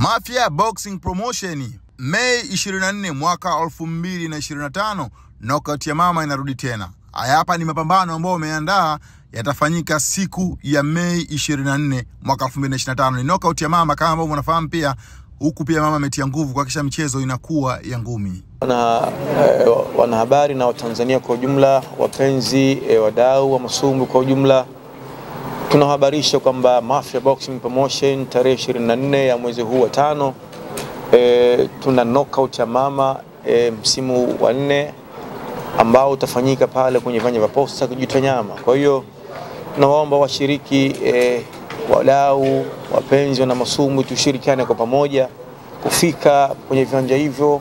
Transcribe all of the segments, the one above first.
Mafia Boxing Promotion Mei 24 mwaka 2025, knockout ya mama inarudi tena. Haya hapa ni mapambano ambayo umeandaa yatafanyika siku ya Mei 24 mwaka 2025. Ni knockout ya mama kama ambavyo unafahamu, pia huku pia mama ametia nguvu kuhakikisha michezo inakuwa ya ngumi. Wanahabari na Watanzania kwa ujumla, wapenzi, wadau wa masumbwi kwa ujumla, tunahabarisha kwamba Mafia Boxing Promotion tarehe 24 ya mwezi huu wa 5 tuna knockout ya mama msimu wa 4 ambao utafanyika pale kwenye viwanja vya Posta Kijitonyama. Kwa hiyo tunawaomba washiriki, wadau, wapenzi na masumbwi, tushirikiane kwa pamoja kufika kwenye viwanja hivyo,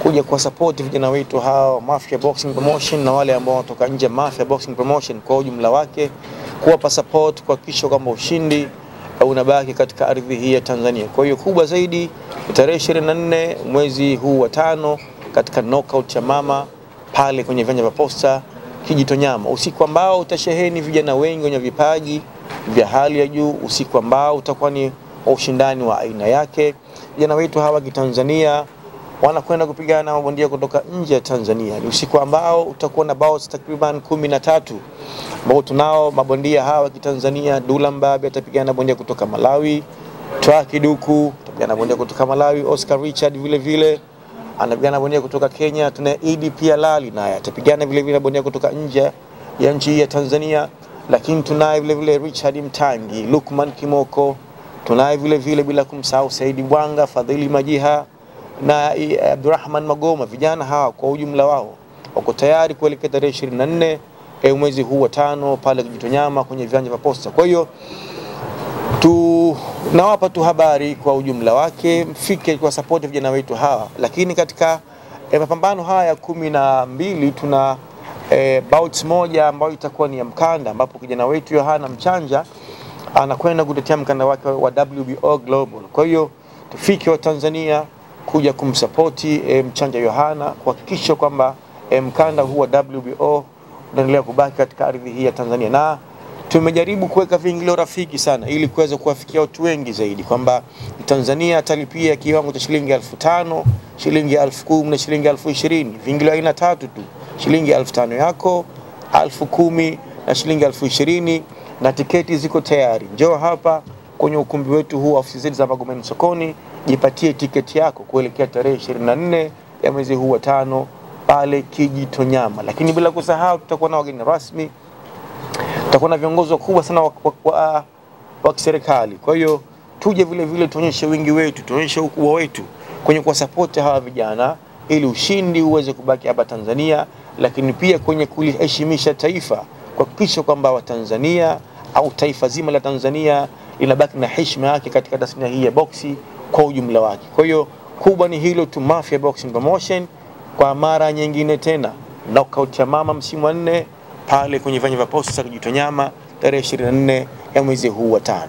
kuja kwa support vijana wetu hawa Mafia Boxing Promotion na wale ambao wanatoka nje Mafia Boxing Promotion kwa ujumla wake, kuwapa support kuhakikisha kwamba ushindi unabaki katika ardhi hii ya Tanzania. Kwa hiyo kubwa zaidi tarehe 24 mwezi huu wa 5 katika knockout ya mama pale kwenye viwanja vya Posta Kijitonyama, usiku ambao utasheheni vijana wengi wenye vipaji vya hali ya juu, usiku ambao utakuwa ni ushindani wa aina yake. Vijana wetu hawa Kitanzania wanakwenda kupigana na mabondia kutoka nje ya Tanzania. Ni usiku ambao utakuwa na bouts takriban 13 ambao tunao mabondia hawa Kitanzania. Dula Mbabe atapigana na bondia kutoka Malawi, Twaki Duku atapigana na bondia kutoka Malawi, Oscar Richard vile vile anapigana na bondia kutoka Kenya. Tuna Idi pia Lali naye atapigana vile vile bondia kutoka nje ya nchi ya Tanzania. Lakini tunaye vile vile Richard Mtangi, Lukman Kimoko, tunaye vile vile bila kumsahau Saidi Bwanga, Fadhili Majiha na Abdurrahman Magoma. Vijana hawa kwa ujumla wao wako tayari kuelekea tarehe 24 mwezi huu wa 5 pale Kijitonyama kwenye viwanja vya Posta. Kwa hiyo tunawapa tu habari kwa ujumla wake, mfike kwa support vijana wetu hawa. Lakini katika mapambano haya 12 tuna bouts moja ambayo itakuwa ni ya mkanda, ambapo kijana wetu Yohana Mchanja anakwenda kutetea mkanda wake wa WBO Global. Kwa hiyo tufike wa Tanzania kuja kumsupporti Mchanja Yohana kuhakikisha kwamba mkanda huu wa WBO unaendelea kubaki katika ardhi hii ya Tanzania. Na tumejaribu kuweka viingilio rafiki sana ili kuweza kuwafikia watu wengi zaidi, kwamba Tanzania atalipia kiwango cha shilingi 5,000, shilingi 10,000 na shilingi 20,000. Viingilio aina 3 tu, shilingi 5,000 yako, 10,000 na shilingi 20,000, na tiketi ziko tayari. Njoo hapa kwenye ukumbi wetu huu ofisi zetu za Magomeni Sokoni, jipatie tiketi yako kuelekea tarehe 24 ya mwezi huu wa 5 pale Kijitonyama. Lakini bila kusahau tutakuwa na wageni rasmi, tutakuwa na viongozi wakubwa sana wa kiserikali. Kwa hiyo tuje vile vile tuonyeshe wingi wetu, tuonyeshe ukubwa wetu kwenye kwa support hawa vijana ili ushindi uweze kubaki hapa Tanzania, lakini pia kwenye kuliheshimisha taifa, kuhakikisha kwamba Watanzania au taifa zima la Tanzania linabaki na heshima yake katika tasnia hii ya boxing kwa ujumla wake. Kwa hiyo kubwa ni hilo tu, Mafia Boxing Promotion kwa mara nyingine tena knockout ya mama msimu wa 4 pale kwenye viwanja vya Posta Kijitonyama tarehe 24 ya mwezi huu wa 5.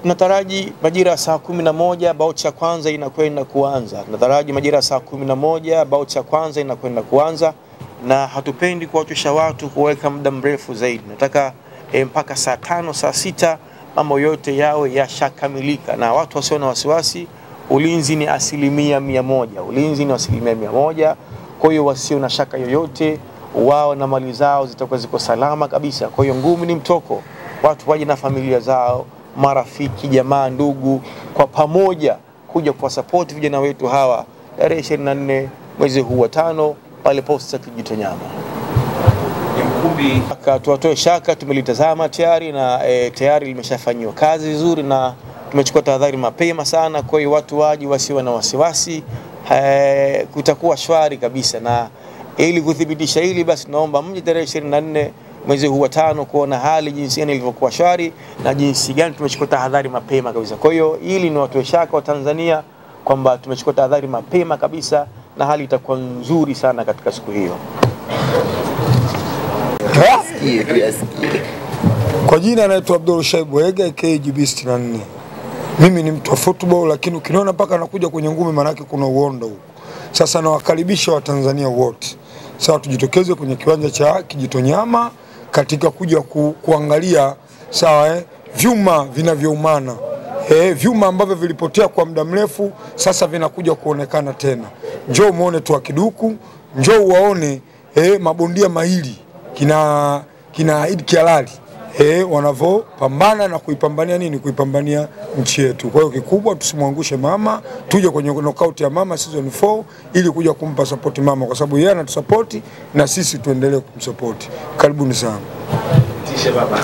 Tunataraji majira saa 11 bout ya kwanza inakwenda kuanza. Tunataraji majira saa 11 bout ya kwanza inakwenda kuanza, na hatupendi kuwachosha watu kuweka muda mrefu zaidi. Nataka mpaka saa 5 saa 6 mambo yote yawe yashakamilika na watu wasio na wasiwasi. Ulinzi ni 100%, ulinzi ni 100%. Kwa hiyo wasio na shaka yoyote, wao na mali zao zitakuwa ziko salama kabisa. Kwa hiyo ngumi ni mtoko, watu waje na familia zao, marafiki, jamaa, ndugu, kwa pamoja kuja kwa support vijana wetu hawa tarehe 24 mwezi huu wa 5 pale Posta Kijitonyama. Tuwatoe shaka, tumelitazama tayari na tayari limeshafanywa kazi vizuri na tumechukua tahadhari mapema sana. Kwa hiyo watu waje wasiwe na wasiwasi, kutakuwa shwari kabisa. Na ili kudhibitisha hili, basi naomba mje tarehe 24 mwezi huu wa 5 kuona hali jinsi gani ilivyokuwa shwari na jinsi gani tumechukua tahadhari mapema kabisa. Kwa hiyo ili ni watoe shaka wa Tanzania kwamba tumechukua tahadhari mapema kabisa na hali itakuwa nzuri sana katika siku hiyo. Kwa jina naitwa Abdul Shaibu Ega KGB 64. Mimi ni mtu wa football, lakini ukiniona mpaka nakuja kwenye ngumi maana yake kuna uondo huko. Sasa nawakaribisha wa Tanzania wote. Sawa, tujitokeze kwenye kiwanja cha Kijitonyama katika kuja kuangalia sawa vyuma vinavyoumana. Vyuma ambavyo vilipotea kwa muda mrefu sasa vinakuja kuonekana tena. Njoo muone tu Kiduku, njoo uwaone mabondia mahiri kina Eid Kialali wanavopambana na kuipambania nini, kuipambania nchi yetu. Kwa hiyo kikubwa tusimwangushe mama, tuje kwenye knockout ya mama season 4 ili kuja kumpa support mama, kwa sababu yeye anatusupport na sisi tuendelee kumsupport. Karibuni sana. Tisha baba.